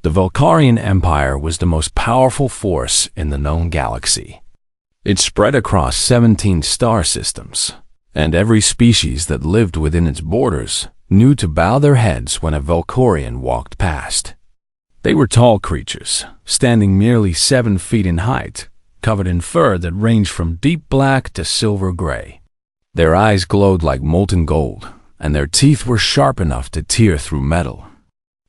The Valkarian Empire was the most powerful force in the known galaxy. It spread across 17 star systems, and every species that lived within its borders knew to bow their heads when a Valkorian walked past. They were tall creatures, standing merely 7 feet in height, covered in fur that ranged from deep black to silver gray. Their eyes glowed like molten gold, and their teeth were sharp enough to tear through metal.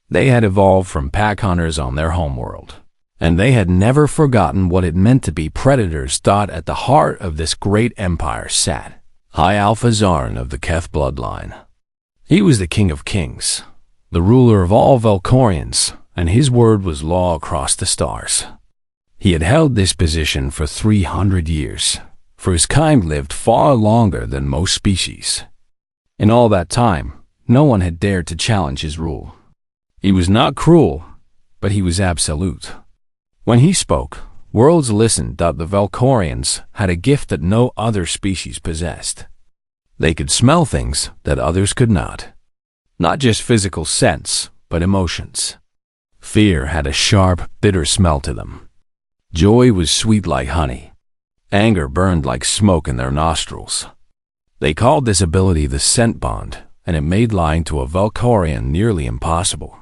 They had evolved from pack hunters on their homeworld, and they had never forgotten what it meant to be predators. At the heart of this great empire sat High Alpha Zarn of the Keth bloodline. He was the king of kings, the ruler of all Valkorians, and his word was law across the stars. He had held this position for 300 years, for his kind lived far longer than most species. In all that time, no one had dared to challenge his rule. He was not cruel, but he was absolute. When he spoke, worlds listened. The Valkorians had a gift that no other species possessed. They could smell things that others could not. Not just physical sense, but emotions. Fear had a sharp, bitter smell to them. Joy was sweet like honey. Anger burned like smoke in their nostrils. They called this ability the scent bond, and it made lying to a Valkorian nearly impossible.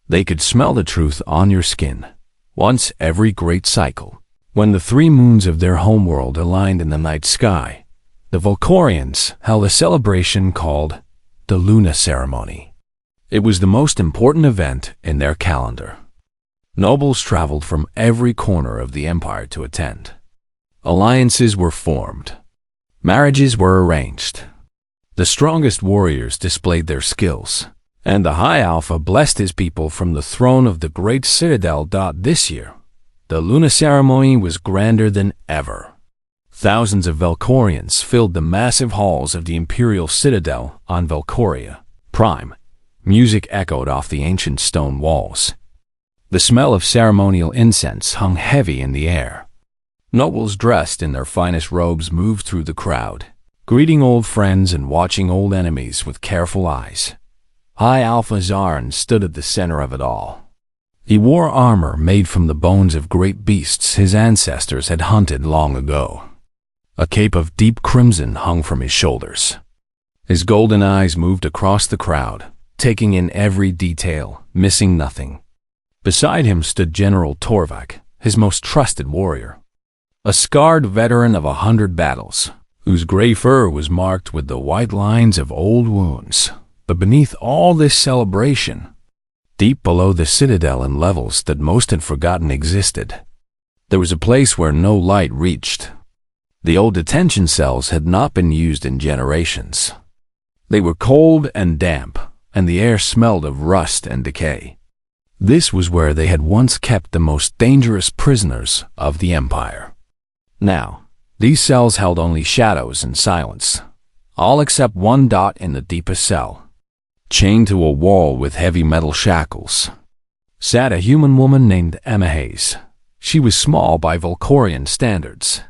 They could smell the truth on your skin, once every great cycle. When the 3 moons of their homeworld aligned in the night sky, the Valkorians held a celebration called the Luna Ceremony. It was the most important event in their calendar. Nobles traveled from every corner of the empire to attend. Alliances were formed. Marriages were arranged. The strongest warriors displayed their skills, and the High Alpha blessed his people from the throne of the Great Citadel. This year, the Luna Ceremony was grander than ever. Thousands of Valkorians filled the massive halls of the Imperial Citadel on Valkoria Prime. Music echoed off the ancient stone walls. The smell of ceremonial incense hung heavy in the air. Nobles dressed in their finest robes moved through the crowd, greeting old friends and watching old enemies with careful eyes. High Alpha Zarn stood at the center of it all. He wore armor made from the bones of great beasts his ancestors had hunted long ago. A cape of deep crimson hung from his shoulders. His golden eyes moved across the crowd, taking in every detail, missing nothing. Beside him stood General Torvak, his most trusted warrior. A scarred veteran of 100 battles, whose gray fur was marked with the white lines of old wounds. But beneath all this celebration, deep below the citadel in levels that most had forgotten existed, there was a place where no light reached. The old detention cells had not been used in generations. They were cold and damp, and the air smelled of rust and decay. This was where they had once kept the most dangerous prisoners of the Empire. Now, these cells held only shadows and silence, all except one dot in the deepest cell. Chained to a wall with heavy metal shackles, sat a human woman named Emma Hayes. She was small by Valkorian standards,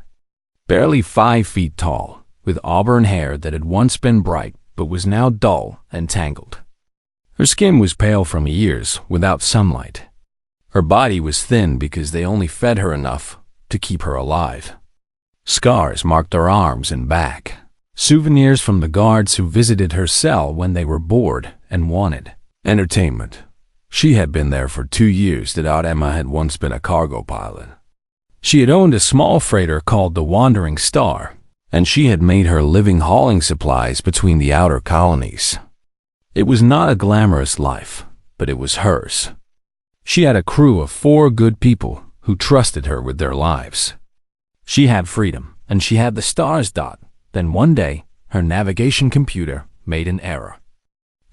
barely 5 feet tall, with auburn hair that had once been bright but was now dull and tangled. Her skin was pale from years without sunlight. Her body was thin because they only fed her enough to keep her alive. Scars marked her arms and back, souvenirs from the guards who visited her cell when they were bored and wanted entertainment. She had been there for 2 years. Emma had once been a cargo pilot. She had owned a small freighter called the Wandering Star, and she had made her living hauling supplies between the outer colonies. It was not a glamorous life, but it was hers. She had a crew of 4 good people who trusted her with their lives. She had freedom, and she had the stars. Then one day, her navigation computer made an error.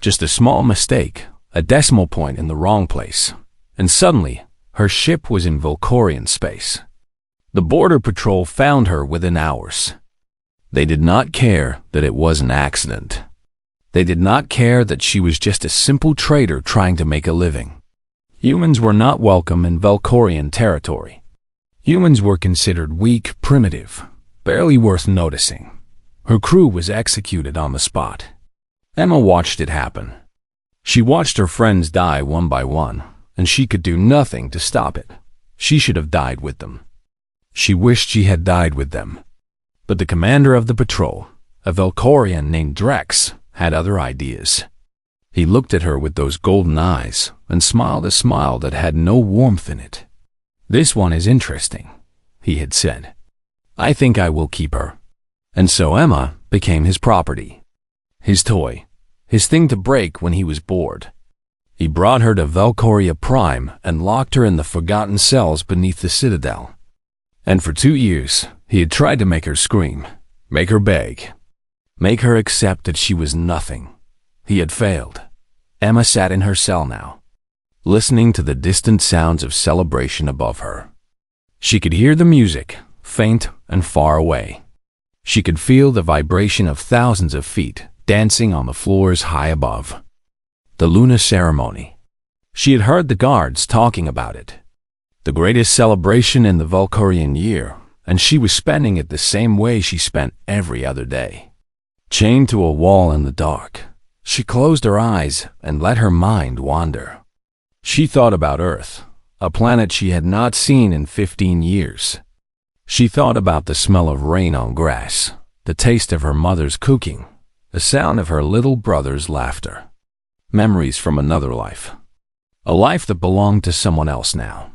Just a small mistake, a decimal point in the wrong place, and suddenly, her ship was in Valkorian space. The Border Patrol found her within hours. They did not care that it was an accident. They did not care that she was just a simple trader trying to make a living. Humans were not welcome in Valkorian territory. Humans were considered weak, primitive, barely worth noticing. Her crew was executed on the spot. Emma watched it happen. She watched her friends die one by one, and she could do nothing to stop it. She should have died with them. She wished she had died with them. But the commander of the patrol, a Valkorian named Drex, had other ideas. He looked at her with those golden eyes and smiled a smile that had no warmth in it. "This one is interesting," he had said. "I think I will keep her." And so Emma became his property, his toy, his thing to break when he was bored. He brought her to Valkoria Prime and locked her in the forgotten cells beneath the Citadel. And for 2 years, he had tried to make her scream, make her beg, make her accept that she was nothing. He had failed. Emma sat in her cell now, listening to the distant sounds of celebration above her. She could hear the music, faint and far away. She could feel the vibration of thousands of feet dancing on the floors high above. The Luna ceremony. She had heard the guards talking about it. The greatest celebration in the Valkorian year, and she was spending it the same way she spent every other day. Chained to a wall in the dark, she closed her eyes and let her mind wander. She thought about Earth, a planet she had not seen in 15 years. She thought about the smell of rain on grass, the taste of her mother's cooking, the sound of her little brother's laughter. Memories from another life. A life that belonged to someone else now.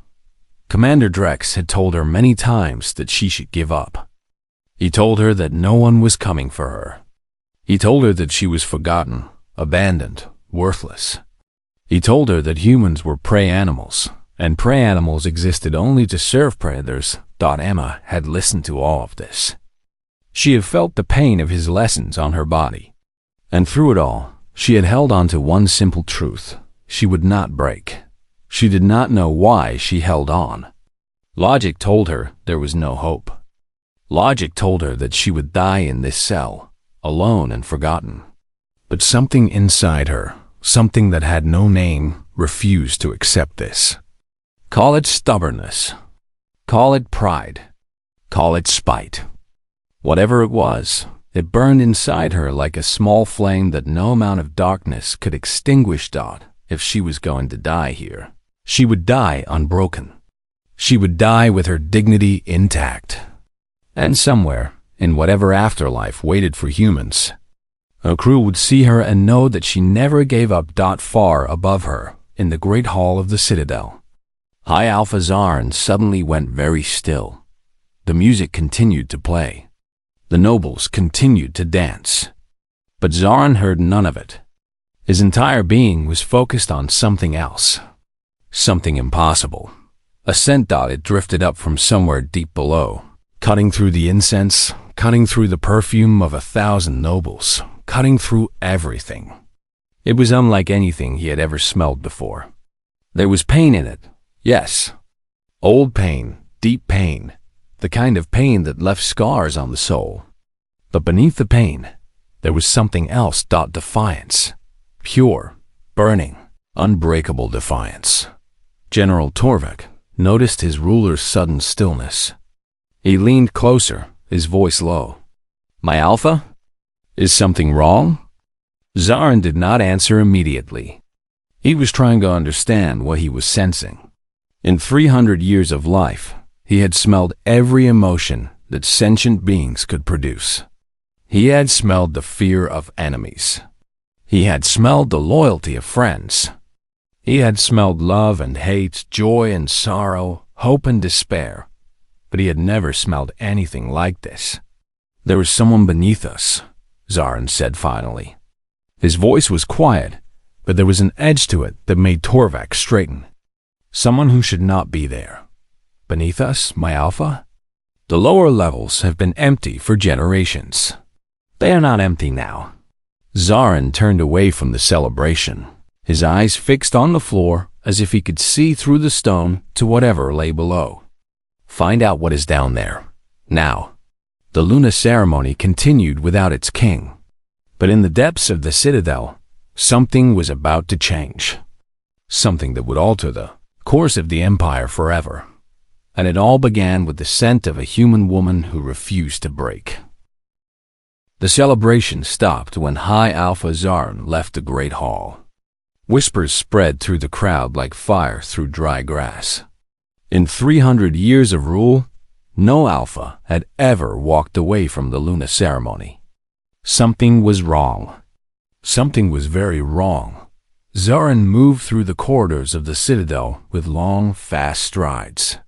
Commander Drex had told her many times that she should give up. He told her that no one was coming for her. He told her that she was forgotten, abandoned, worthless. He told her that humans were prey animals, and prey animals existed only to serve predators. Emma had listened to all of this. She had felt the pain of his lessons on her body. And through it all, she had held on to one simple truth. She would not break. She did not know why she held on. Logic told her there was no hope. Logic told her that she would die in this cell, alone and forgotten. But something inside her, something that had no name, refused to accept this. Call it stubbornness. Call it pride. Call it spite. Whatever it was, it burned inside her like a small flame that no amount of darkness could extinguish. If she was going to die here, she would die unbroken. She would die with her dignity intact. And somewhere, in whatever afterlife waited for humans, her crew would see her and know that she never gave up. Far above her, in the great hall of the Citadel, High Alpha Zarn suddenly went very still. The music continued to play. The nobles continued to dance. But Zarn heard none of it. His entire being was focused on something else. Something impossible. A scent. It drifted up from somewhere deep below, cutting through the incense, cutting through the perfume of 1,000 nobles, cutting through everything. It was unlike anything he had ever smelled before. There was pain in it, yes. Old pain, deep pain, the kind of pain that left scars on the soul. But beneath the pain, there was something else. Defiance. Pure, burning, unbreakable defiance. General Torvik noticed his ruler's sudden stillness. He leaned closer, his voice low. "My Alpha? Is something wrong?" Zarn did not answer immediately. He was trying to understand what he was sensing. In 300 years of life, he had smelled every emotion that sentient beings could produce. He had smelled the fear of enemies. He had smelled the loyalty of friends. He had smelled love and hate, joy and sorrow, hope and despair. But he had never smelled anything like this. "There is someone beneath us," Zarn said finally. His voice was quiet, but there was an edge to it that made Torvik straighten. "Someone who should not be there. Beneath us, my Alpha? The lower levels have been empty for generations. They are not empty now." Zarn turned away from the celebration, his eyes fixed on the floor as if he could see through the stone to whatever lay below. "Find out what is down there, now." The Luna ceremony continued without its king. But in the depths of the Citadel, something was about to change. Something that would alter the course of the Empire forever. And it all began with the scent of a human woman who refused to break. The celebration stopped when High Alpha Zarn left the Great Hall. Whispers spread through the crowd like fire through dry grass. In 300 years of rule, no Alpha had ever walked away from the Luna ceremony. Something was wrong. Something was very wrong. Zarin moved through the corridors of the Citadel with long, fast strides.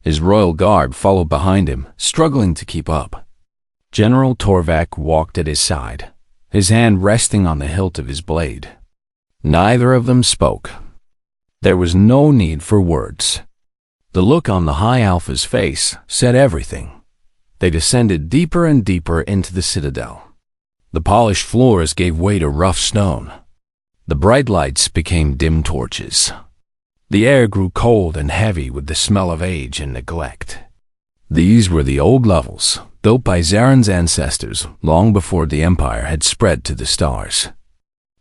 His royal guard followed behind him, struggling to keep up. General Torvak walked at his side, his hand resting on the hilt of his blade. Neither of them spoke. There was no need for words. The look on the High Alpha's face said everything. They descended deeper and deeper into the Citadel. The polished floors gave way to rough stone. The bright lights became dim torches. The air grew cold and heavy with the smell of age and neglect. These were the old levels, built by Zarin's ancestors long before the Empire had spread to the stars.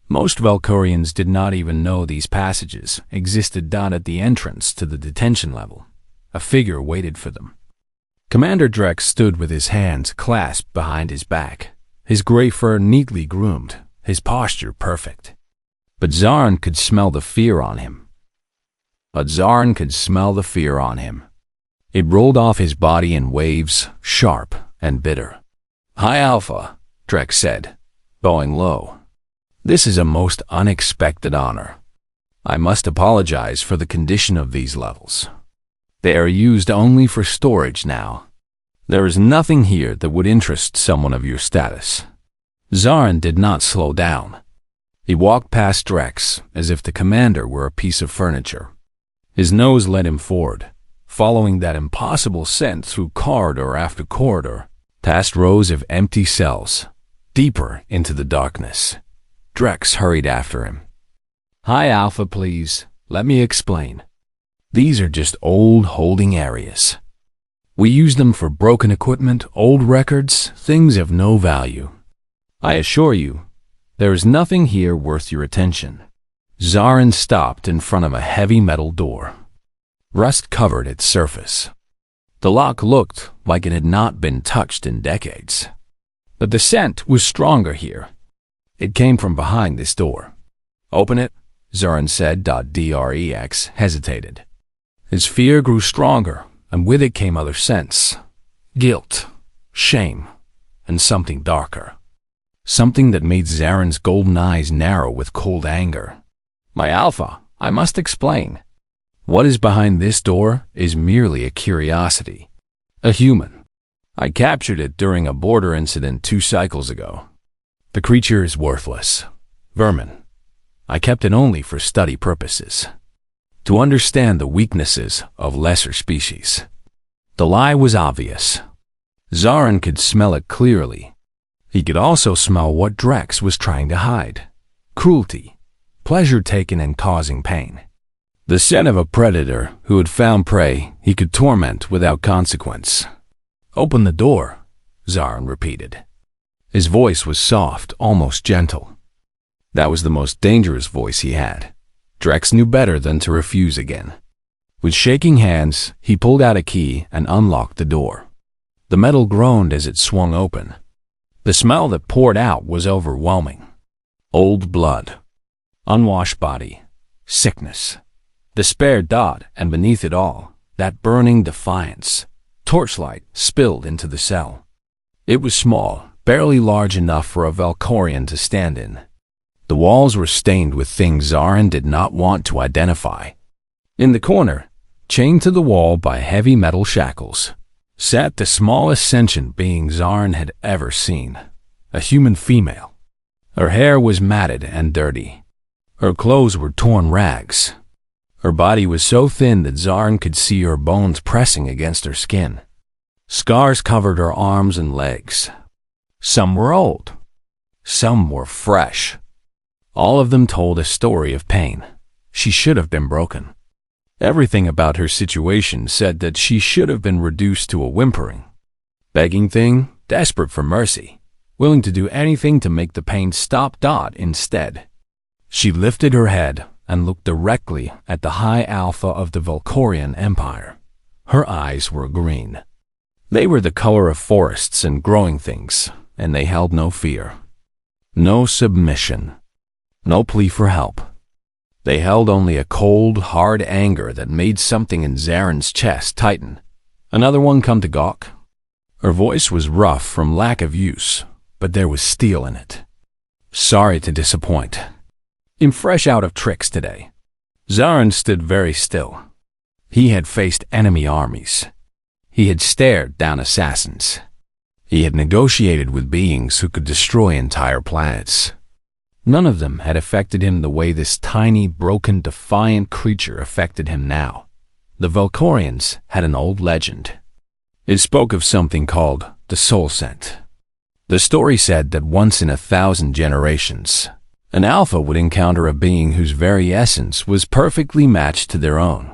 Most Valkyrians did not even know these passages existed down at the entrance to the detention level. A figure waited for them. Commander Drex stood with his hands clasped behind his back, his gray fur neatly groomed, his posture perfect. But Zarin could smell the fear on him. It rolled off his body in waves, sharp and bitter. "High Alpha," Drex said, bowing low. "This is a most unexpected honor. I must apologize for the condition of these levels. They are used only for storage now. There is nothing here that would interest someone of your status." Zarin did not slow down. He walked past Drex as if the commander were a piece of furniture. His nose led him forward, following that impossible scent through corridor after corridor, past rows of empty cells, deeper into the darkness. Drex hurried after him. "High Alpha, please, let me explain. These are just old holding areas. We use them for broken equipment, old records, things of no value. I assure you, there is nothing here worth your attention." Zarin stopped in front of a heavy metal door. Rust covered its surface. The lock looked like it had not been touched in decades. But the scent was stronger here. It came from behind this door. "Open it," Zarin said. Drex hesitated. His fear grew stronger, and with it came other scents. Guilt, shame, and something darker. Something that made Zarin's golden eyes narrow with cold anger. "My Alpha, I must explain. What is behind this door is merely a curiosity. A human. I captured it during a border incident 2 cycles ago. The creature is worthless. Vermin. I kept it only for study purposes. To understand the weaknesses of lesser species." The lie was obvious. Zarin could smell it clearly. He could also smell what Drex was trying to hide. Cruelty. Pleasure taken in causing pain. The scent of a predator who had found prey he could torment without consequence. "Open the door," Zarin repeated. His voice was soft, almost gentle. That was the most dangerous voice he had. Drex knew better than to refuse again. With shaking hands, he pulled out a key and unlocked the door. The metal groaned as it swung open. The smell that poured out was overwhelming. Old blood. Unwashed body. Sickness. Despair and beneath it all, that burning defiance. Torchlight spilled into the cell. It was small, barely large enough for a Valkyrian to stand in. The walls were stained with things Zarin did not want to identify. In the corner, chained to the wall by heavy metal shackles, sat the smallest sentient being Zarin had ever seen. A human female. Her hair was matted and dirty. Her clothes were torn rags. Her body was so thin that Zarin could see her bones pressing against her skin. Scars covered her arms and legs. Some were old. Some were fresh. All of them told a story of pain. She should have been broken. Everything about her situation said that she should have been reduced to a whimpering, begging thing, desperate for mercy, willing to do anything to make the pain stop. Instead, she lifted her head and looked directly at the High Alpha of the Valkyrian Empire. Her eyes were green. They were the color of forests and growing things, and they held no fear, no submission, no plea for help. They held only a cold, hard anger that made something in Zaren's chest tighten. Another one come to gawk? Her voice was rough from lack of use, but there was steel in it. Sorry to disappoint. I'm fresh out of tricks today. Zaren stood very still. He had faced enemy armies. He had stared down assassins. He had negotiated with beings who could destroy entire planets. None of them had affected him the way this tiny, broken, defiant creature affected him now. The Valkorians had an old legend. It spoke of something called the Soul Scent. The story said that once in 1,000 generations, an alpha would encounter a being whose very essence was perfectly matched to their own.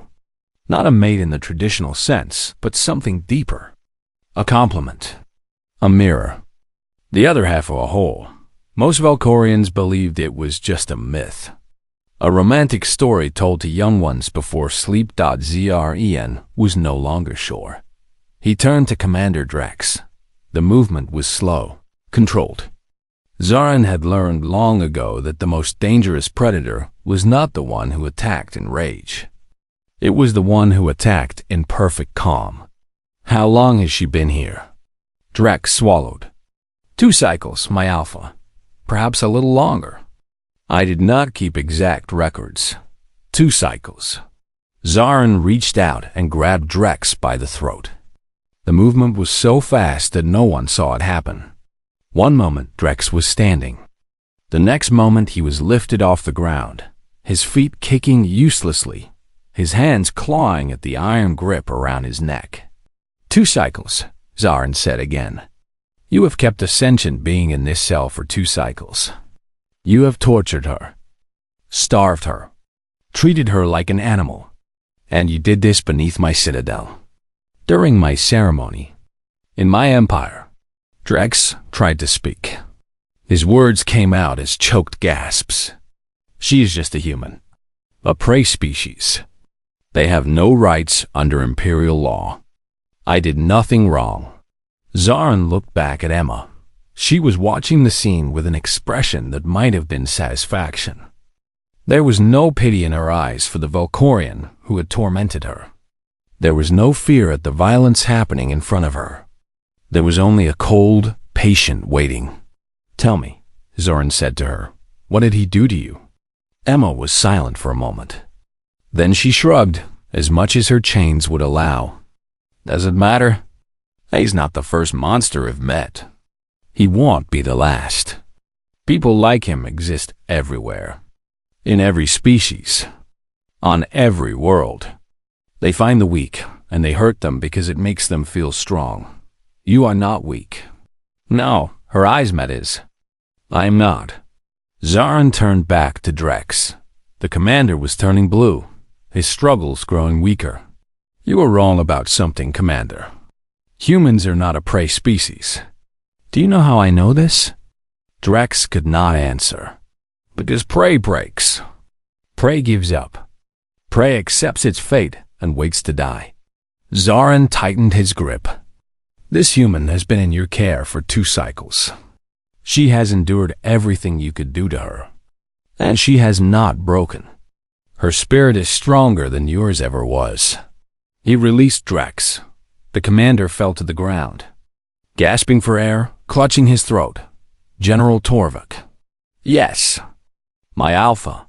Not a mate in the traditional sense, but something deeper. A complement. A mirror. The other half of a whole. Most Valkorians believed it was just a myth. A romantic story told to young ones before sleep.zren was no longer sure. He turned to Commander Drex. The movement was slow, controlled. Zaren had learned long ago that the most dangerous predator was not the one who attacked in rage. It was the one who attacked in perfect calm. How long has she been here? Drex swallowed. 2 cycles, my alpha. Perhaps a little longer. I did not keep exact records. 2 cycles. Zaren reached out and grabbed Drex by the throat. The movement was so fast that no one saw it happen. One moment Drex was standing. The next moment he was lifted off the ground, his feet kicking uselessly, his hands clawing at the iron grip around his neck. 2 cycles, Zaren said again. You have kept a sentient being in this cell for 2 cycles. You have tortured her, starved her, treated her like an animal, and you did this beneath my citadel. During my ceremony, in my empire, Drex tried to speak. His words came out as choked gasps. She is just a human, a prey species. They have no rights under imperial law. I did nothing wrong. Zaren looked back at Emma. She was watching the scene with an expression that might have been satisfaction. There was no pity in her eyes for the Valkorian who had tormented her. There was no fear at the violence happening in front of her. There was only a cold, patient waiting. Tell me, Zaren said to her, what did he do to you? Emma was silent for a moment. Then she shrugged, as much as her chains would allow. Does it matter? He's not the first monster I've met. He won't be the last. People like him exist everywhere. In every species. On every world. They find the weak, and they hurt them because it makes them feel strong. You are not weak. No, her eyes met his. I am not. Zaren turned back to Drex. The commander was turning blue, his struggles growing weaker. You are wrong about something, Commander. Humans are not a prey species. Do you know how I know this? Drex could not answer. Because prey breaks. Prey gives up. Prey accepts its fate and waits to die. Zaren tightened his grip. This human has been in your care for 2 cycles. She has endured everything you could do to her. And she has not broken. Her spirit is stronger than yours ever was. He released Drex. The commander fell to the ground. Gasping for air, clutching his throat. General Torvik. Yes. My alpha.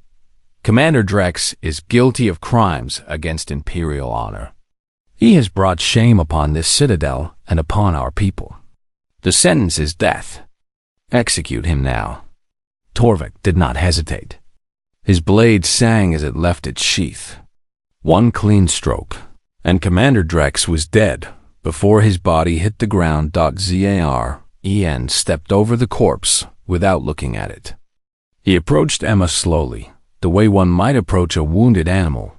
Commander Drex is guilty of crimes against imperial honor. He has brought shame upon this citadel and upon our people. The sentence is death. Execute him now. Torvik did not hesitate. His blade sang as it left its sheath. One clean stroke, and Commander Drex was dead before his body hit the ground. Zaren stepped over the corpse without looking at it. He approached Emma slowly, the way one might approach a wounded animal.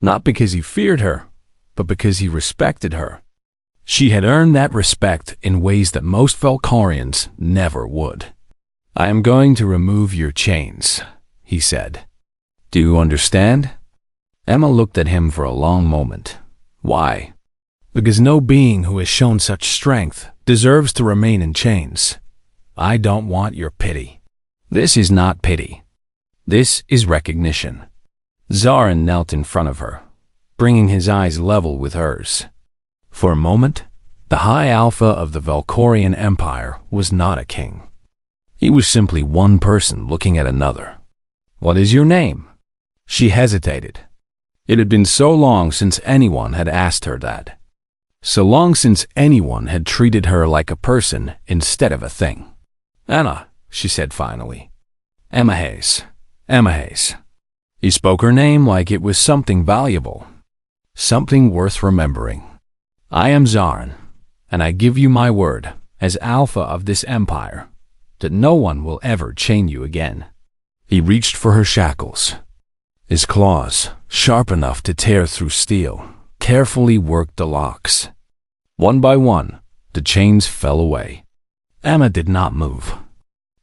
Not because he feared her, but because he respected her. She had earned that respect in ways that most Valkorians never would. I am going to remove your chains, he said. Do you understand? Emma looked at him for a long moment. Why? Because no being who has shown such strength deserves to remain in chains. I don't want your pity. This is not pity. This is recognition. Zarin knelt in front of her, bringing his eyes level with hers. For a moment, the High Alpha of the Valkorian Empire was not a king. He was simply one person looking at another. "What is your name?" She hesitated. It had been so long since anyone had asked her that. So long since anyone had treated her like a person instead of a thing. "Anna," she said finally. "Emma Hayes. Emma Hayes." He spoke her name like it was something valuable, something worth remembering. "I am Zarin, and I give you my word, as Alpha of this empire, that no one will ever chain you again." He reached for her shackles. His claws, sharp enough to tear through steel, carefully worked the locks. One by one, the chains fell away. Emma did not move.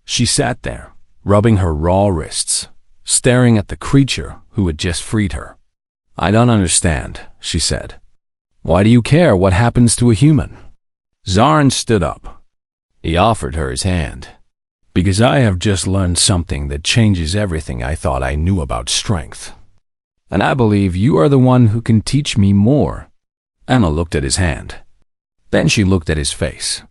She sat there, rubbing her raw wrists, staring at the creature who had just freed her. "I don't understand," she said. "Why do you care what happens to a human?" Zarin stood up. He offered her his hand. "Because I have just learned something that changes everything I thought I knew about strength. And I believe you are the one who can teach me more." Emma looked at his hand. Then she looked at his face.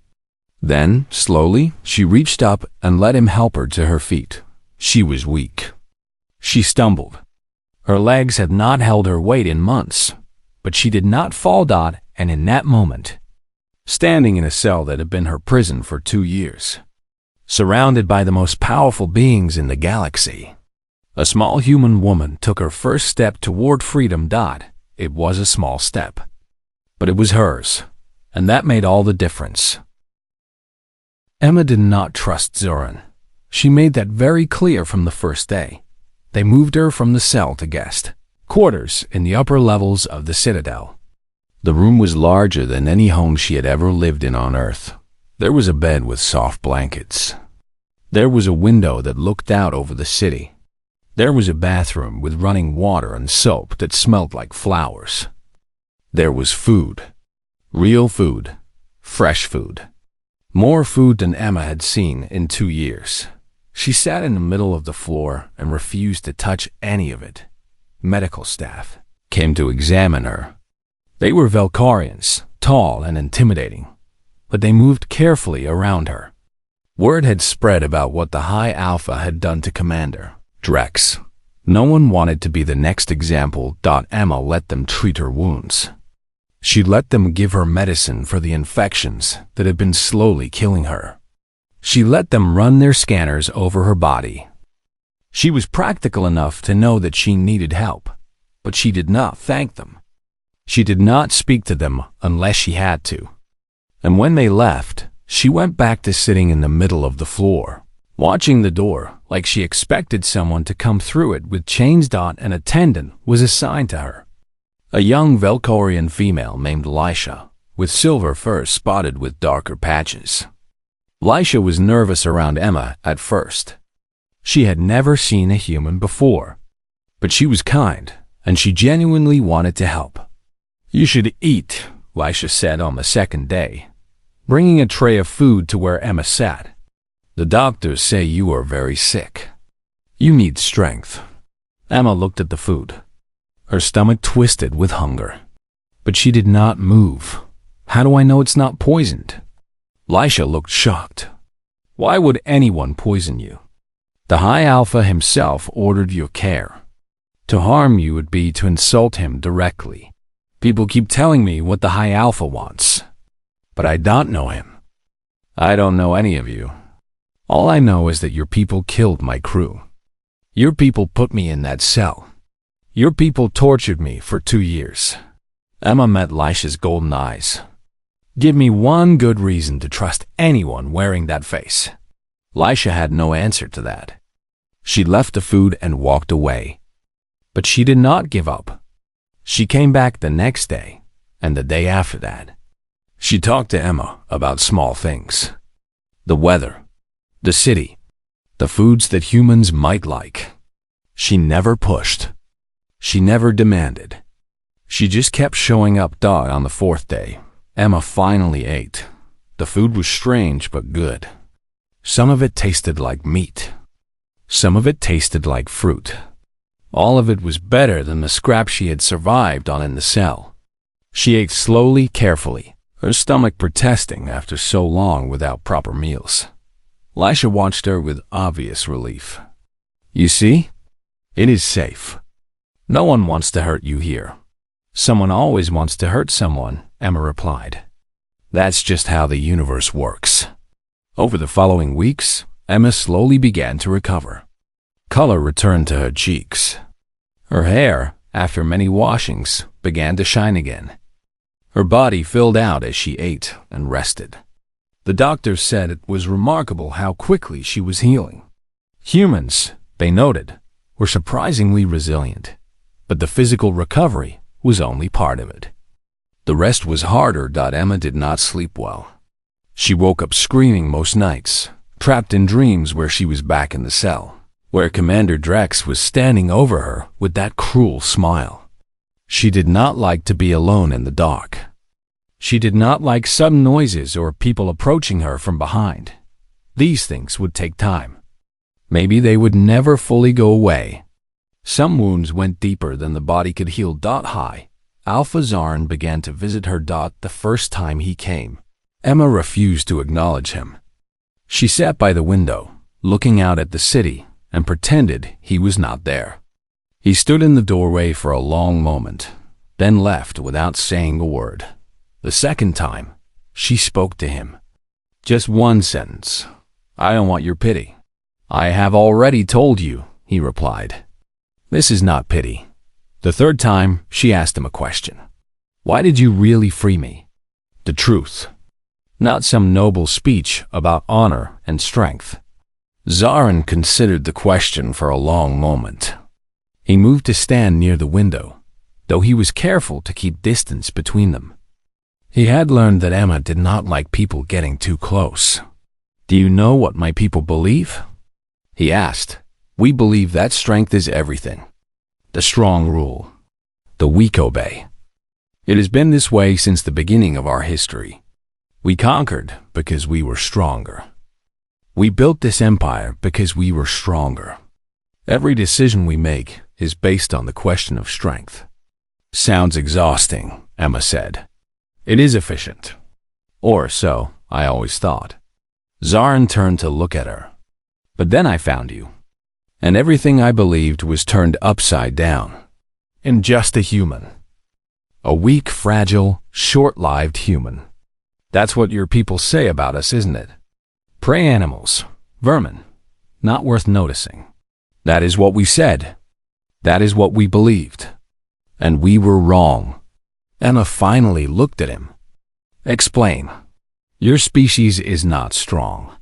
Then, slowly, she reached up and let him help her to her feet. She was weak. She stumbled. Her legs had not held her weight in months, but she did not fall. And in that moment, standing in a cell that had been her prison for 2 years, surrounded by the most powerful beings in the galaxy, a small human woman took her first step toward freedom. It was a small step, but it was hers, and that made all the difference. Emma did not trust Zarin. She made that very clear from the first day. They moved her from the cell to guest quarters in the upper levels of the Citadel. The room was larger than any home she had ever lived in on Earth. There was a bed with soft blankets. There was a window that looked out over the city. There was a bathroom with running water and soap that smelled like flowers. There was food. Real food. Fresh food. More food than Emma had seen in 2 years. She sat in the middle of the floor and refused to touch any of it. Medical staff came to examine her. They were Valkorians, tall and intimidating, but they moved carefully around her. Word had spread about what the High Alpha had done to Commander Drex. No one wanted to be the next example. Emma let them treat her wounds. She let them give her medicine for the infections that had been slowly killing her. She let them run their scanners over her body. She was practical enough to know that she needed help, but she did not thank them. She did not speak to them unless she had to. And when they left, she went back to sitting in the middle of the floor, watching the door like she expected someone to come through it with chains. An attendant was assigned to her. A young Valkorian female named Lisha, with silver fur spotted with darker patches. Lisha was nervous around Emma at first. She had never seen a human before, but she was kind, and she genuinely wanted to help. "You should eat," Lisha said on the second day, bringing a tray of food to where Emma sat. "The doctors say you are very sick. You need strength." Emma looked at the food. Her stomach twisted with hunger, but she did not move. "How do I know it's not poisoned?" Lisha looked shocked. "Why would anyone poison you? The High Alpha himself ordered your care. To harm you would be to insult him directly. People keep telling me what the High Alpha wants, but I don't know him. I don't know any of you. All I know is that your people killed my crew. Your people put me in that cell. Your people tortured me for 2 years." Emma met Lisha's golden eyes. "Give me one good reason to trust anyone wearing that face." Lisha had no answer to that. She left the food and walked away. But she did not give up. She came back the next day, and the day after that. She talked to Emma about small things. The weather, the city, the foods that humans might like. She never pushed. She never demanded. She just kept showing up. On the 4th day, Emma finally ate. The food was strange but good. Some of it tasted like meat. Some of it tasted like fruit. All of it was better than the scrap she had survived on in the cell. She ate slowly, carefully, her stomach protesting after so long without proper meals. Lisha watched her with obvious relief. You see? It is safe. No one wants to hurt you here. Someone always wants to hurt someone, Emma replied. That's just how the universe works. Over the following weeks, Emma slowly began to recover. Color returned to her cheeks. Her hair, after many washings, began to shine again. Her body filled out as she ate and rested. The doctors said it was remarkable how quickly she was healing. Humans, they noted, were surprisingly resilient, but the physical recovery was only part of it. The rest was harder. Emma did not sleep well. She woke up screaming most nights, trapped in dreams where she was back in the cell, where Commander Drex was standing over her with that cruel smile. She did not like to be alone in the dark. She did not like sudden noises or people approaching her from behind. These things would take time. Maybe they would never fully go away. Some wounds went deeper than the body could heal. High. Alpha Zarn began to visit her. The first time he came, Emma refused to acknowledge him. She sat by the window, looking out at the city, and pretended he was not there. He stood in the doorway for a long moment, then left without saying a word. The second time, she spoke to him. Just one sentence. I don't want your pity. I have already told you, he replied. This is not pity. The third time, she asked him a question. Why did you really free me? The truth. Not some noble speech about honor and strength. Zarin considered the question for a long moment. He moved to stand near the window, though he was careful to keep distance between them. He had learned that Emma did not like people getting too close. Do you know what my people believe? He asked. We believe that strength is everything. The strong rule. The weak obey. It has been this way since the beginning of our history. We conquered because we were stronger. We built this empire because we were stronger. Every decision we make is based on the question of strength. Sounds exhausting, Emma said. It is efficient. Or so I always thought. Zarin turned to look at her. But then I found you. And everything I believed was turned upside down. In just a human. A weak, fragile, short-lived human. That's what your people say about us, isn't it? Prey animals, vermin, not worth noticing. That is what we said. That is what we believed. And we were wrong. Emma finally looked at him. Explain. Your species is not strong.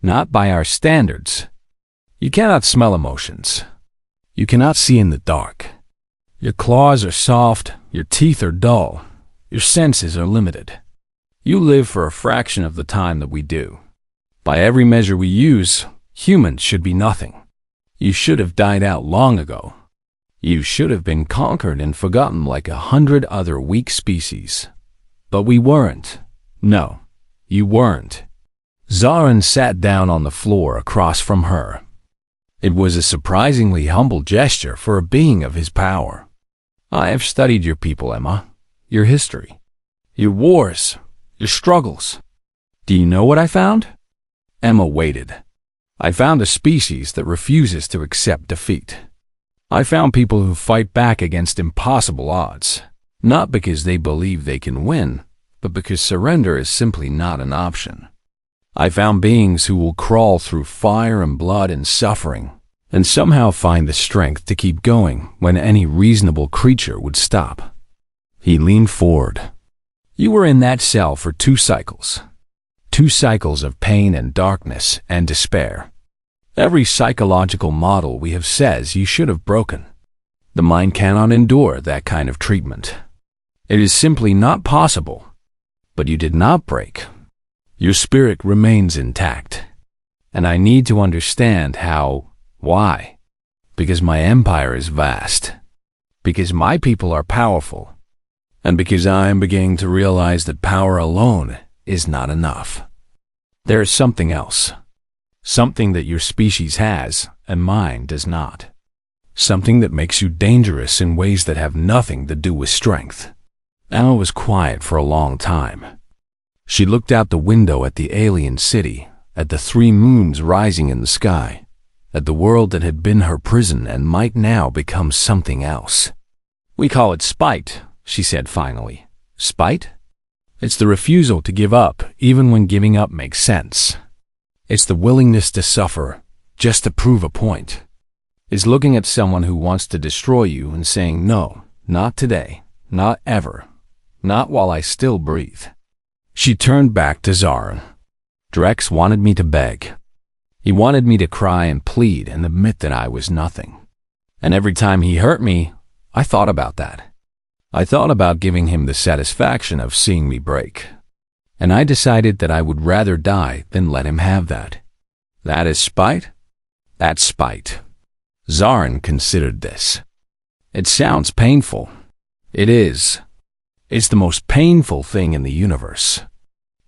Not by our standards. You cannot smell emotions. You cannot see in the dark. Your claws are soft, your teeth are dull, your senses are limited. You live for a fraction of the time that we do. By every measure we use, humans should be nothing. You should have died out long ago. You should have been conquered and forgotten like 100 other weak species. But we weren't. No, you weren't. Zarin sat down on the floor across from her. It was a surprisingly humble gesture for a being of his power. I have studied your people, Emma, your history, your wars, your struggles. Do you know what I found? Emma waited. I found a species that refuses to accept defeat. I found people who fight back against impossible odds, not because they believe they can win, but because surrender is simply not an option. I found beings who will crawl through fire and blood and suffering, and somehow find the strength to keep going when any reasonable creature would stop. He leaned forward. You were in that cell for 2 cycles. 2 cycles of pain and darkness and despair. Every psychological model we have says you should have broken. The mind cannot endure that kind of treatment. It is simply not possible. But you did not break. Your spirit remains intact. And I need to understand how, why. Because my empire is vast. Because my people are powerful. And because I am beginning to realize that power alone is not enough. There is something else. Something that your species has and mine does not. something that makes you dangerous in ways that have nothing to do with strength. Emma was quiet for a long time. She looked out the window at the alien city, at the 3 moons rising in the sky, at the world that had been her prison and might now become something else. "We call it spite," she said finally. "Spite? It's the refusal to give up, even when giving up makes sense. It's the willingness to suffer, just to prove a point. It's looking at someone who wants to destroy you and saying, no, not today, not ever, not while I still breathe." She turned back to Zarin. "Drex wanted me to beg. He wanted me to cry and plead and admit that I was nothing. And every time he hurt me, I thought about that. I thought about giving him the satisfaction of seeing me break. And I decided that I would rather die than let him have that. That is spite? That's spite." Zarin considered this. "It sounds painful. It is. It's the most painful thing in the universe.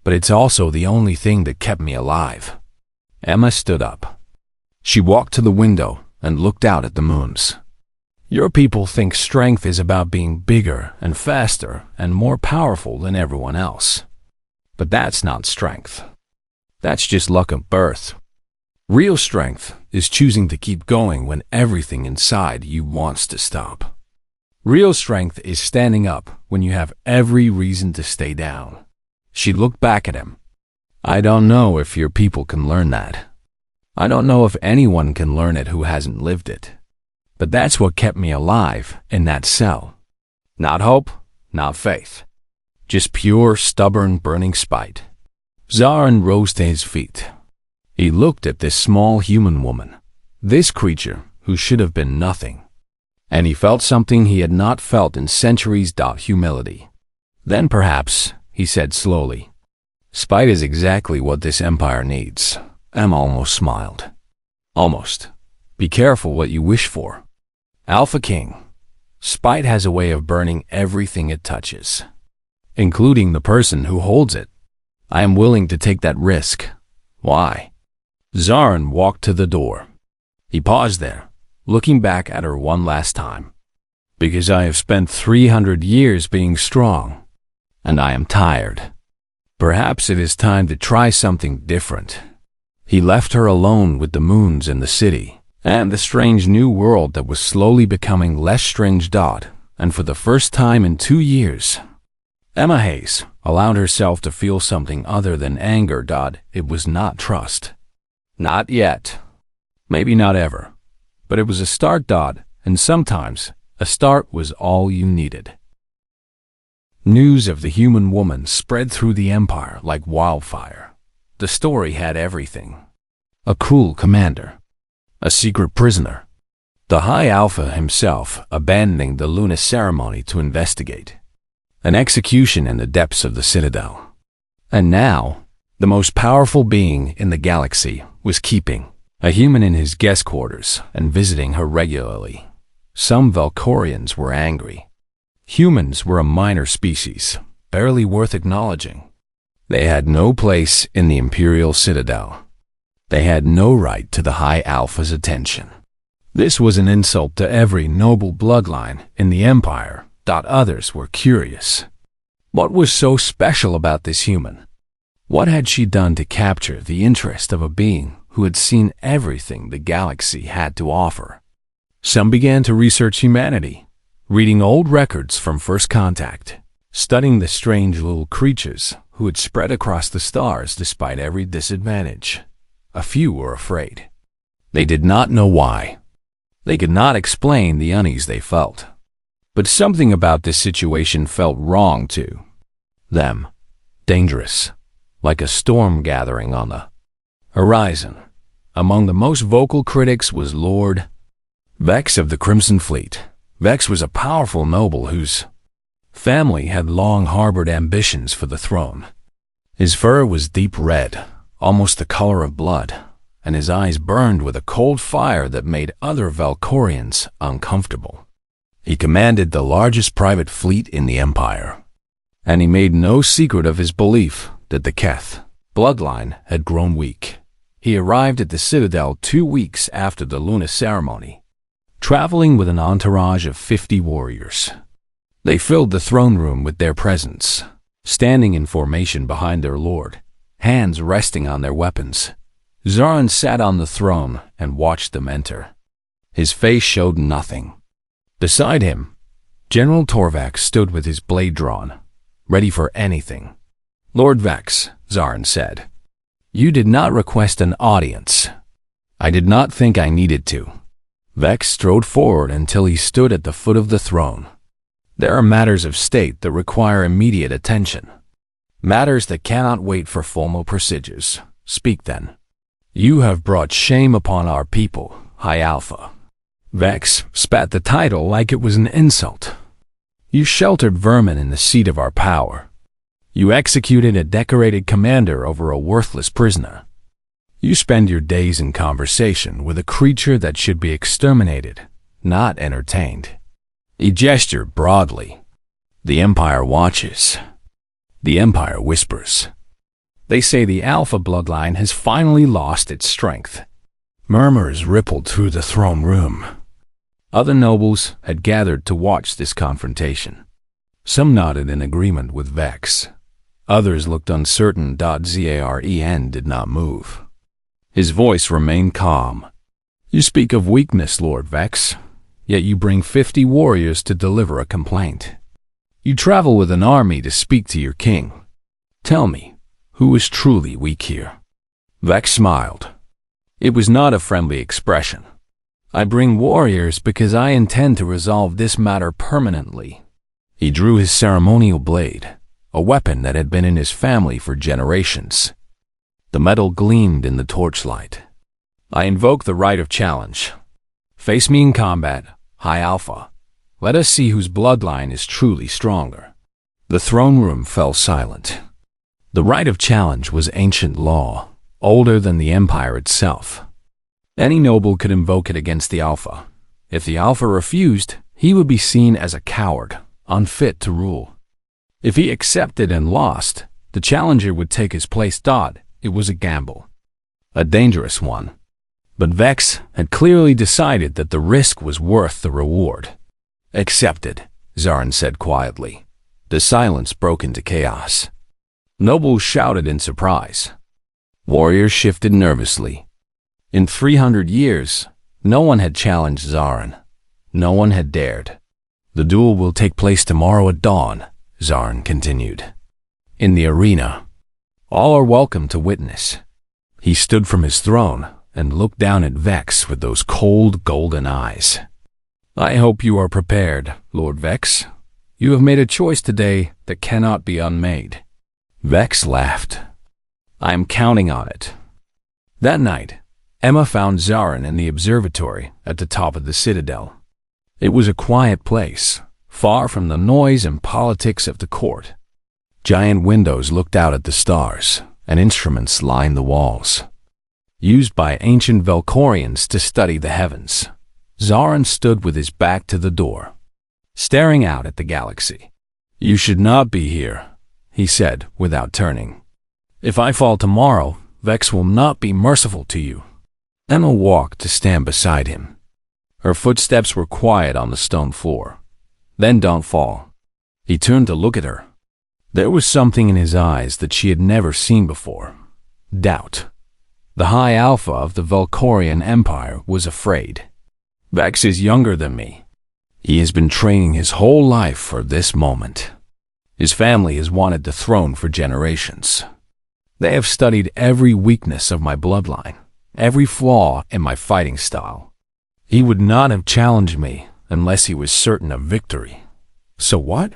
But it's also the only thing that kept me alive." Emma stood up. She walked to the window and looked out at the moons. "Your people think strength is about being bigger and faster and more powerful than everyone else. But that's not strength. That's just luck of birth. Real strength is choosing to keep going when everything inside you wants to stop. Real strength is standing up when you have every reason to stay down." She looked back at him. "I don't know if your people can learn that. I don't know if anyone can learn it who hasn't lived it. But that's what kept me alive in that cell. Not hope, not faith. Just pure, stubborn, burning spite." Zarin rose to his feet. He looked at this small human woman, this creature who should have been nothing. And he felt something he had not felt in centuries. Humility. "Then perhaps," he said slowly, "spite is exactly what this empire needs." Emma almost smiled. "Almost. Be careful what you wish for. Alpha King, spite has a way of burning everything it touches, including the person who holds it. I am willing to take that risk." "Why?" Zarin walked to the door. He paused there, looking back at her one last time. "Because I have spent 300 years being strong, and I am tired. Perhaps it is time to try something different." He left her alone with the moons and the city, and the strange new world that was slowly becoming less strange. And for the first time in 2 years, Emma Hayes allowed herself to feel something other than anger. It was not trust. Not yet. Maybe not ever. But it was a start. And sometimes a start was all you needed. News of the human woman spread through the empire like wildfire. The story had everything. A cruel commander. A secret prisoner. The High Alpha himself abandoning the Luna ceremony to investigate. An execution in the depths of the Citadel. And now, the most powerful being in the galaxy was keeping a human in his guest quarters and visiting her regularly. Some Valkorians were angry. Humans were a minor species, barely worth acknowledging. They had no place in the Imperial Citadel. They had no right to the High Alpha's attention. This was an insult to every noble bloodline in the Empire. Others were curious. What was so special about this human? What had she done to capture the interest of a being who had seen everything the galaxy had to offer? Some began to research humanity, reading old records from first contact, studying the strange little creatures who had spread across the stars despite every disadvantage. A few were afraid. They did not know why. They could not explain the unease they felt. But something about this situation felt wrong to them. Dangerous, like a storm gathering on the horizon. Among the most vocal critics was Lord Vex of the Crimson Fleet. Vex was a powerful noble whose family had long harbored ambitions for the throne. His fur was deep red, almost the color of blood, and his eyes burned with a cold fire that made other Valkorians uncomfortable. He commanded the largest private fleet in the Empire, and he made no secret of his belief that the Keth bloodline had grown weak. He arrived at the Citadel 2 weeks after the Luna ceremony, traveling with an entourage of 50 warriors. They filled the throne room with their presence, standing in formation behind their lord, hands resting on their weapons. Zarin sat on the throne and watched them enter. His face showed nothing. Beside him, General Torvax stood with his blade drawn, ready for anything. "Lord Vex," Zarin said, "you did not request an audience. I did not think I needed to." Vex strode forward until he stood at the foot of the throne. "There are matters of state that require immediate attention. Matters that cannot wait for formal procedures. Speak then." "You have brought shame upon our people, High Alpha." Vex spat the title like it was an insult. "You sheltered vermin in the seat of our power. You executed a decorated commander over a worthless prisoner. You spend your days in conversation with a creature that should be exterminated, not entertained." He gestured broadly. "The Empire watches. The Empire whispers. They say the Alpha bloodline has finally lost its strength." Murmurs rippled through the throne room. Other nobles had gathered to watch this confrontation. Some nodded in agreement with Vex. Others looked uncertain. Zaren did not move. His voice remained calm. "You speak of weakness, Lord Vex, yet you bring 50 warriors to deliver a complaint. You travel with an army to speak to your king. Tell me, who is truly weak here?" Vex smiled. It was not a friendly expression. "I bring warriors because I intend to resolve this matter permanently." He drew his ceremonial blade, a weapon that had been in his family for generations. The metal gleamed in the torchlight. "I invoke the right of challenge. Face me in combat, High Alpha. Let us see whose bloodline is truly stronger." The throne room fell silent. The right of challenge was ancient law, older than the Empire itself. Any noble could invoke it against the Alpha. If the Alpha refused, he would be seen as a coward, unfit to rule. If he accepted and lost, the challenger would take his place. It was a gamble, a dangerous one. But Vex had clearly decided that the risk was worth the reward. "Accepted," Zarin said quietly. The silence broke into chaos. Nobles shouted in surprise. Warriors shifted nervously. In 300 years, no one had challenged Zarin. No one had dared. "The duel will take place tomorrow at dawn," Zarin continued. "In the arena. All are welcome to witness." He stood from his throne and looked down at Vex with those cold, golden eyes. "I hope you are prepared, Lord Vex. You have made a choice today that cannot be unmade." Vex laughed. "I am counting on it." That night, Emma found Zarin in the observatory at the top of the citadel. It was a quiet place, far from the noise and politics of the court. Giant windows looked out at the stars, and instruments lined the walls. Used by ancient Velkorians to study the heavens, Zarin stood with his back to the door, staring out at the galaxy. "You should not be here," he said without turning. "If I fall tomorrow, Vex will not be merciful to you." Emma walked to stand beside him. Her footsteps were quiet on the stone floor. "Then don't fall." He turned to look at her. There was something in his eyes that she had never seen before. Doubt. The High Alpha of the Velkorian Empire was afraid. "Vex is younger than me. He has been training his whole life for this moment. His family has wanted the throne for generations. They have studied every weakness of my bloodline, every flaw in my fighting style. He would not have challenged me unless he was certain of victory." "So what?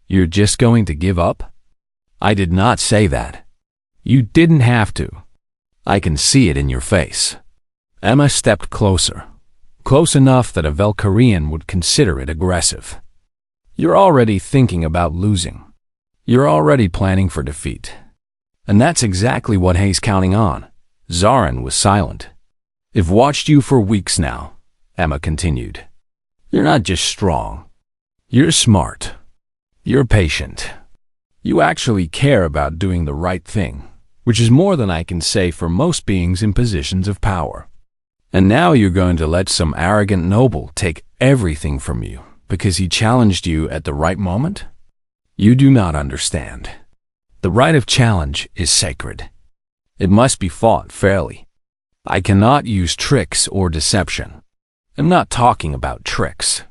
You're just going to give up?" "I did not say that." "You didn't have to. I can see it in your face." Emma stepped closer, close enough that a Velkorian would consider it aggressive. "You're already thinking about losing. You're already planning for defeat. And that's exactly what Hay's counting on." Zarin was silent. "I've watched you for weeks now," Emma continued. "You're not just strong. You're smart. You're patient. You actually care about doing the right thing, which is more than I can say for most beings in positions of power. And now you're going to let some arrogant noble take everything from you because he challenged you at the right moment? You do not understand. The right of challenge is sacred. It must be fought fairly. I cannot use tricks or deception. I'm not talking about tricks.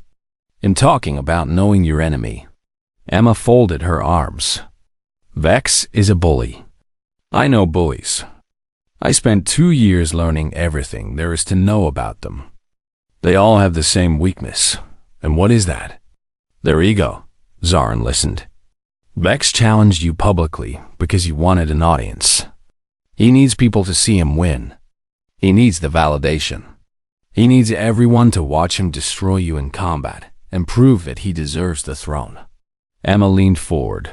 I'm talking about knowing your enemy. Emma folded her arms. Vex is a bully. I know bullies. I spent 2 years learning everything there is to know about them. They all have the same weakness. And what is that? Their ego. Zarin listened. Vex challenged you publicly because he wanted an audience. He needs people to see him win. He needs the validation. He needs everyone to watch him destroy you in combat and prove that he deserves the throne. Emma leaned forward.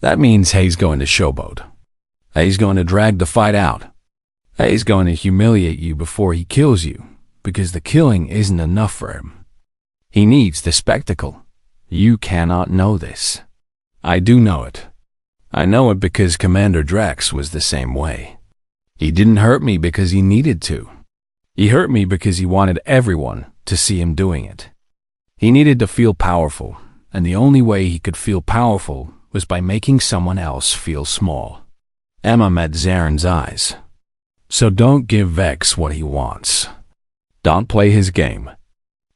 That means he's going to showboat. He's going to drag the fight out. He's going to humiliate you before he kills you, because the killing isn't enough for him. He needs the spectacle. You cannot know this. I do know it. I know it because Commander Drex was the same way. He didn't hurt me because he needed to. He hurt me because he wanted everyone to see him doing it. He needed to feel powerful, and the only way he could feel powerful was by making someone else feel small. Emma met Zarin's eyes. So don't give Vex what he wants. Don't play his game.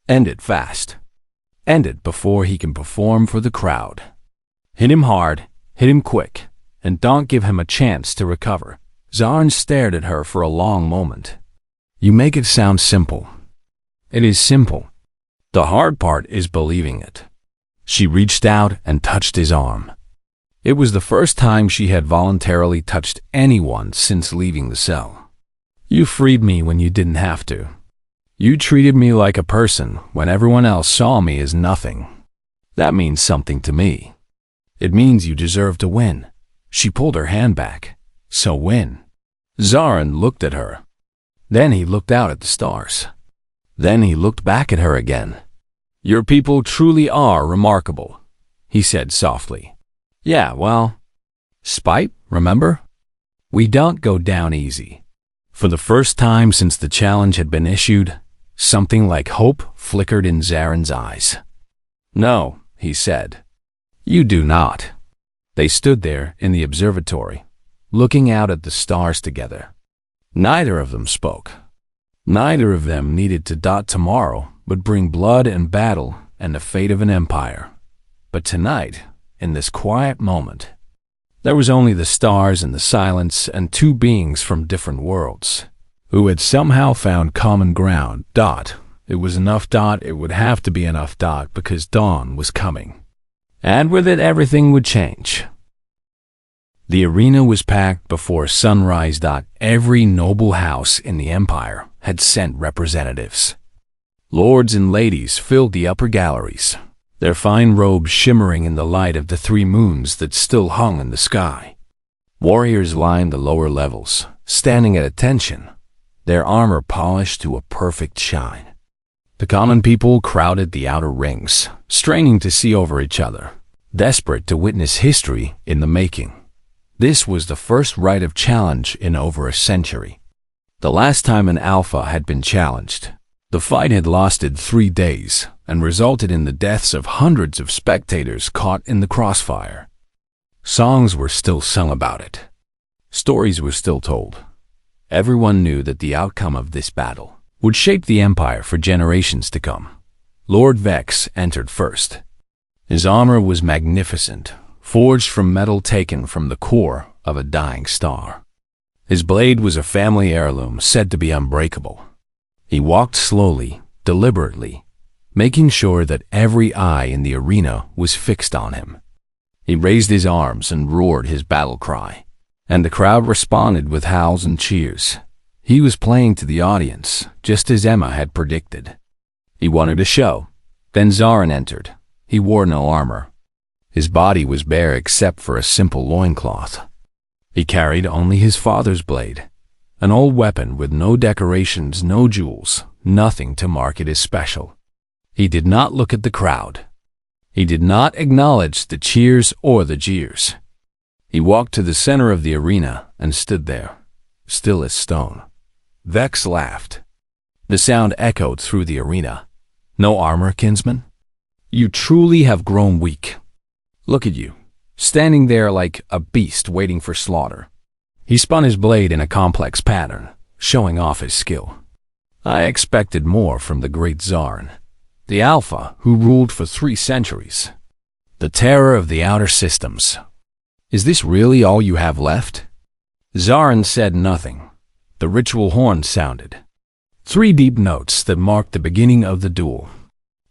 End it fast. End it before he can perform for the crowd. Hit him hard, hit him quick, and don't give him a chance to recover. Zarin stared at her for a long moment. You make it sound simple. It is simple. The hard part is believing it. She reached out and touched his arm. It was the first time she had voluntarily touched anyone since leaving the cell. You freed me when you didn't have to. You treated me like a person when everyone else saw me as nothing. That means something to me. It means you deserve to win. She pulled her hand back. So win. Zarin looked at her. Then he looked out at the stars. Then he looked back at her again. Your people truly are remarkable, he said softly. Yeah, well, spite, remember? We don't go down easy. For the first time since the challenge had been issued, something like hope flickered in Zarin's eyes. No, he said. You do not. They stood there in the observatory, looking out at the stars together. Neither of them spoke. Neither of them needed to dot tomorrow would bring blood and battle and the fate of an empire. But tonight, in this quiet moment, there was only the stars and the silence and two beings from different worlds, who had somehow found common ground. It was enough. It would have to be enough. Because dawn was coming. And with it, everything would change. The arena was packed before sunrise. Every noble house in the empire had sent representatives. Lords and ladies filled the upper galleries, their fine robes shimmering in the light of the 3 moons that still hung in the sky. Warriors lined the lower levels, standing at attention, their armor polished to a perfect shine. The common people crowded the outer rings, straining to see over each other, desperate to witness history in the making. This was the first rite of challenge in over a century. The last time an alpha had been challenged, the fight had lasted 3 days and resulted in the deaths of hundreds of spectators caught in the crossfire. Songs were still sung about it. Stories were still told. Everyone knew that the outcome of this battle would shape the empire for generations to come. Lord Vex entered first. His armor was magnificent, forged from metal taken from the core of a dying star. His blade was a family heirloom said to be unbreakable. He walked slowly, deliberately, making sure that every eye in the arena was fixed on him. He raised his arms and roared his battle cry, and the crowd responded with howls and cheers. He was playing to the audience, just as Emma had predicted. He wanted a show. Then Zarin entered. He wore no armor. His body was bare except for a simple loincloth. He carried only his father's blade, an old weapon with no decorations, no jewels, nothing to mark it as special. He did not look at the crowd. He did not acknowledge the cheers or the jeers. He walked to the center of the arena and stood there, still as stone. Vex laughed. The sound echoed through the arena. No armor, kinsman? You truly have grown weak. Look at you, standing there like a beast waiting for slaughter. He spun his blade in a complex pattern, showing off his skill. I expected more from the great Zarin, the Alpha who ruled for 3 centuries. The terror of the outer systems. Is this really all you have left? Zarin said nothing. The ritual horn sounded. 3 deep notes that marked the beginning of the duel.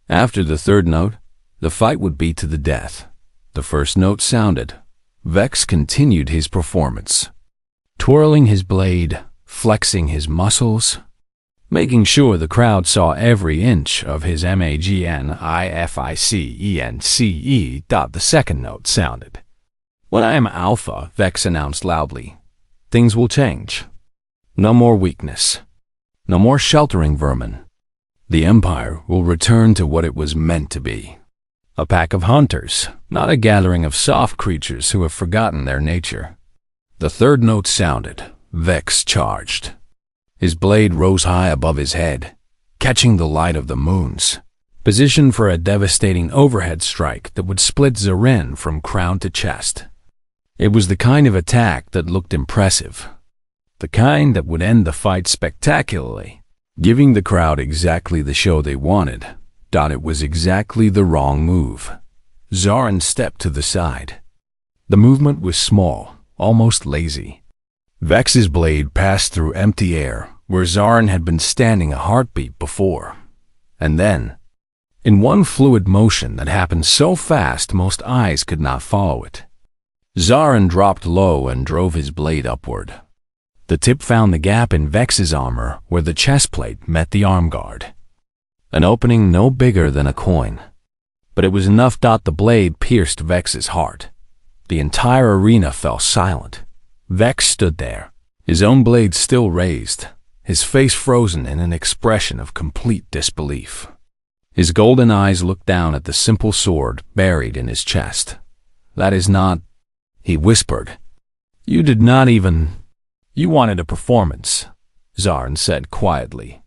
After the 3rd note, the fight would be to the death. The 1st note sounded. Vex continued his performance, twirling his blade, flexing his muscles, making sure the crowd saw every inch of his magnificence. The 2nd note sounded. When I am Alpha, Vex announced loudly, things will change. No more weakness. No more sheltering vermin. The Empire will return to what it was meant to be. A pack of hunters, not a gathering of soft creatures who have forgotten their nature. The 3rd note sounded. Vex charged. His blade rose high above his head, catching the light of the moons, positioned for a devastating overhead strike that would split Zarin from crown to chest. It was the kind of attack that looked impressive, the kind that would end the fight spectacularly, giving the crowd exactly the show they wanted. It was exactly the wrong move. Zarin stepped to the side. The movement was small, almost lazy. Vex's blade passed through empty air, where Zarin had been standing a heartbeat before. And then, in one fluid motion that happened so fast most eyes could not follow it, Zarin dropped low and drove his blade upward. The tip found the gap in Vex's armor where the chest plate met the arm guard. An opening no bigger than a coin. But it was enough. The blade pierced Vex's heart. The entire arena fell silent. Vex stood there, his own blade still raised, his face frozen in an expression of complete disbelief. His golden eyes looked down at the simple sword buried in his chest. That is not, he whispered. You did not even. You wanted a performance, Zarin said quietly.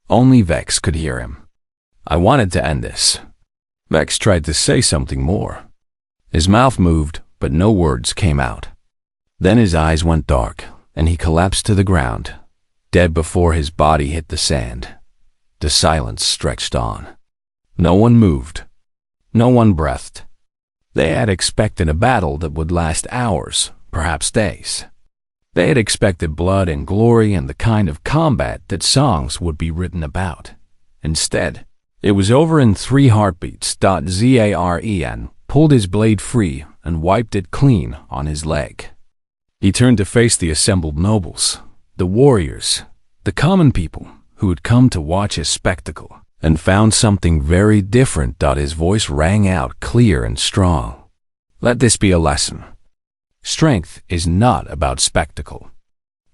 Only Vex could hear him. I wanted to end this. Vex tried to say something more. His mouth moved, but no words came out. Then his eyes went dark, and he collapsed to the ground, dead before his body hit the sand. The silence stretched on. No one moved. No one breathed. They had expected a battle that would last hours, perhaps days. They had expected blood and glory and the kind of combat that songs would be written about. Instead, it was over in 3 heartbeats. Zarin pulled his blade free and wiped it clean on his leg. He turned to face the assembled nobles, the warriors, the common people who had come to watch his spectacle, and found something very different. His voice rang out clear and strong. Let this be a lesson. Strength is not about spectacle.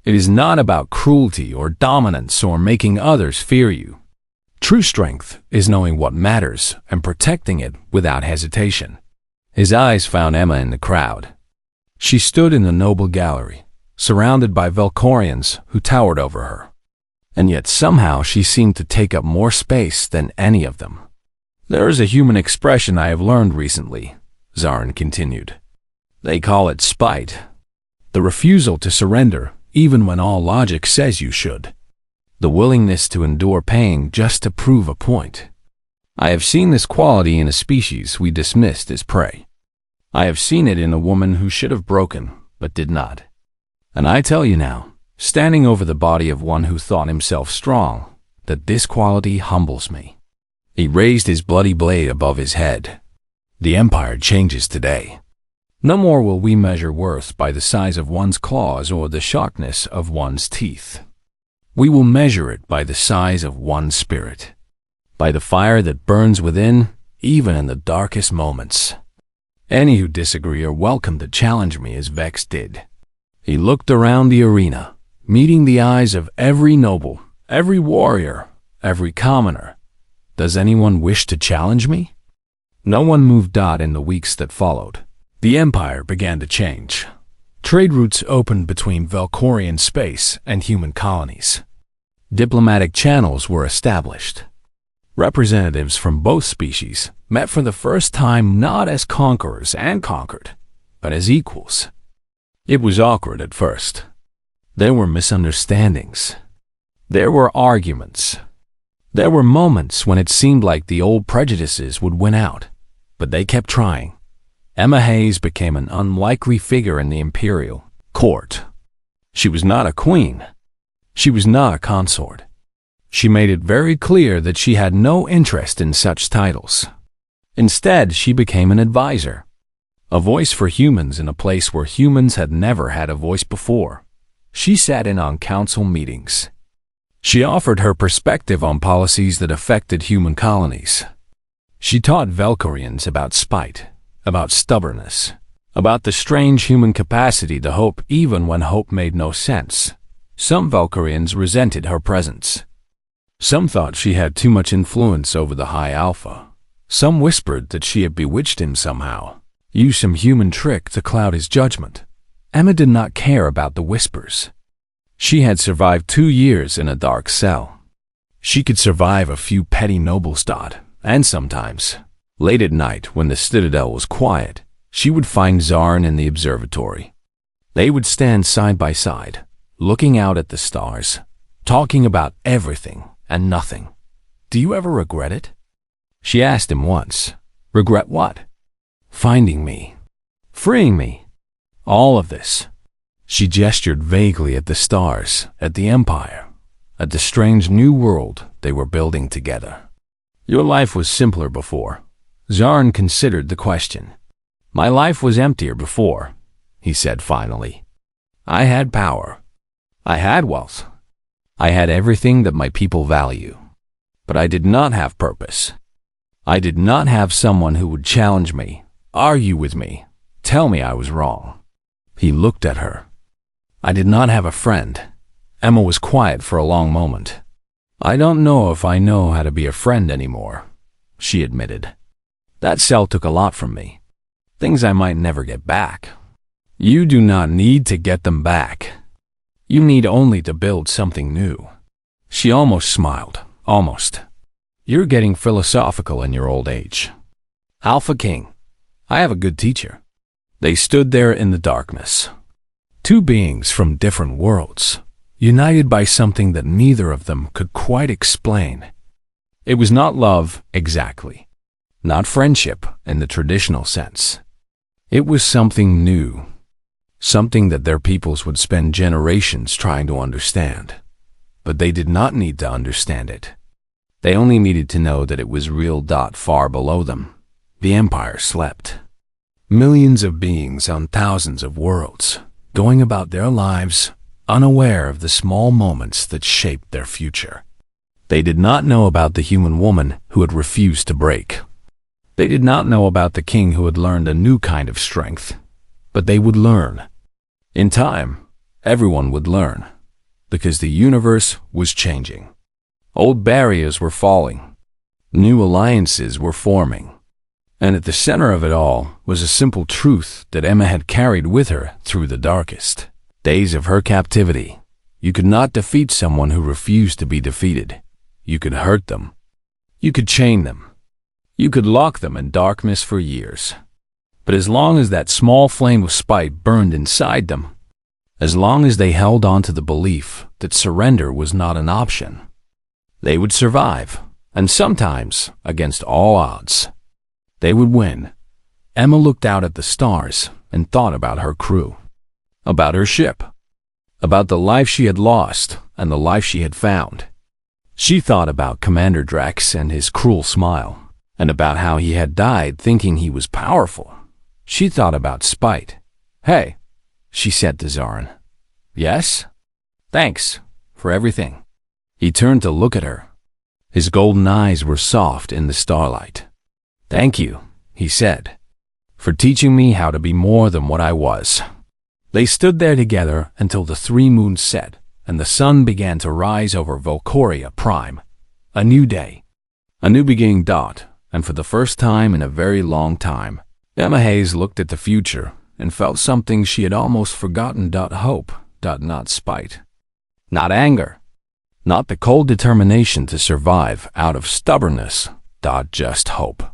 It is not about cruelty or dominance or making others fear you. True strength is knowing what matters and protecting it without hesitation. His eyes found Emma in the crowd. She stood in the noble gallery, surrounded by Velcorians who towered over her. And yet somehow she seemed to take up more space than any of them. There is a human expression I have learned recently, Zarin continued. They call it spite. The refusal to surrender, even when all logic says you should. The willingness to endure pain just to prove a point. I have seen this quality in a species we dismissed as prey. I have seen it in a woman who should have broken, but did not. And I tell you now, standing over the body of one who thought himself strong, that this quality humbles me. He raised his bloody blade above his head. The Empire changes today. No more will we measure worth by the size of one's claws or the sharpness of one's teeth. We will measure it by the size of one's spirit, by the fire that burns within, even in the darkest moments. Any who disagree are welcome to challenge me as Vex did. He looked around the arena, meeting the eyes of every noble, every warrior, every commoner. Does anyone wish to challenge me? No one moved. In the weeks that followed, the Empire began to change. Trade routes opened between Velcorian space and human colonies. Diplomatic channels were established. Representatives from both species met for the first time not as conquerors and conquered, but as equals. It was awkward at first. There were misunderstandings. There were arguments. There were moments when it seemed like the old prejudices would win out, but they kept trying. Emma Hayes became an unlikely figure in the imperial court. She was not a queen. She was not a consort. She made it very clear that she had no interest in such titles. Instead, she became an advisor, a voice for humans in a place where humans had never had a voice before. She sat in on council meetings. She offered her perspective on policies that affected human colonies. She taught Valkyrians about spite, about stubbornness, about the strange human capacity to hope even when hope made no sense. Some Valkyrians resented her presence. Some thought she had too much influence over the High Alpha. Some whispered that she had bewitched him somehow, used some human trick to cloud his judgment. Emma did not care about the whispers. She had survived 2 years in a dark cell. She could survive a few petty nobles' dot, and sometimes, late at night when the citadel was quiet, she would find Zarn in the observatory. They would stand side by side, looking out at the stars, talking about everything and nothing. "Do you ever regret it?" She asked him once. "Regret what?" "Finding me. Freeing me. All of this." She gestured vaguely at the stars, at the Empire, at the strange new world they were building together. "Your life was simpler before." Zarn considered the question. "My life was emptier before," he said finally. "I had power. I had wealth. I had everything that my people value. But I did not have purpose. I did not have someone who would challenge me, argue with me, tell me I was wrong." He looked at her. "I did not have a friend." Emma was quiet for a long moment. "I don't know if I know how to be a friend anymore," she admitted. "That cell took a lot from me. Things I might never get back." "You do not need to get them back. You need only to build something new." She almost smiled. Almost. "You're getting philosophical in your old age." "Alpha King, I have a good teacher." They stood there in the darkness. Two beings from different worlds, united by something that neither of them could quite explain. It was not love, exactly. Not friendship in the traditional sense. It was something new. Something that their peoples would spend generations trying to understand. But they did not need to understand it. They only needed to know that it was real. Far below them, the Empire slept. Millions of beings on thousands of worlds, going about their lives, unaware of the small moments that shaped their future. They did not know about the human woman who had refused to break. They did not know about the king who had learned a new kind of strength. But they would learn. In time, everyone would learn. Because the universe was changing. Old barriers were falling. New alliances were forming. And at the center of it all was a simple truth that Emma had carried with her through the darkest days of her captivity. You could not defeat someone who refused to be defeated. You could hurt them. You could chain them. You could lock them in darkness for years. But as long as that small flame of spite burned inside them, as long as they held on to the belief that surrender was not an option, they would survive, and sometimes, against all odds, they would win. Emma looked out at the stars and thought about her crew, about her ship, about the life she had lost and the life she had found. She thought about Commander Drax and his cruel smile, and about how he had died thinking he was powerful. She thought about spite. "Hey," she said to Zarn. "Yes? Thanks for everything." He turned to look at her. His golden eyes were soft in the starlight. "Thank you," he said, "for teaching me how to be more than what I was." They stood there together until the 3 moons set and the sun began to rise over Volcoria Prime. A new day. A new beginning. And for the first time in a very long time, Emma Hayes looked at the future and felt something she had almost forgotten. Hope. Not spite. Not anger. not the cold determination to survive out of stubbornness, just hope.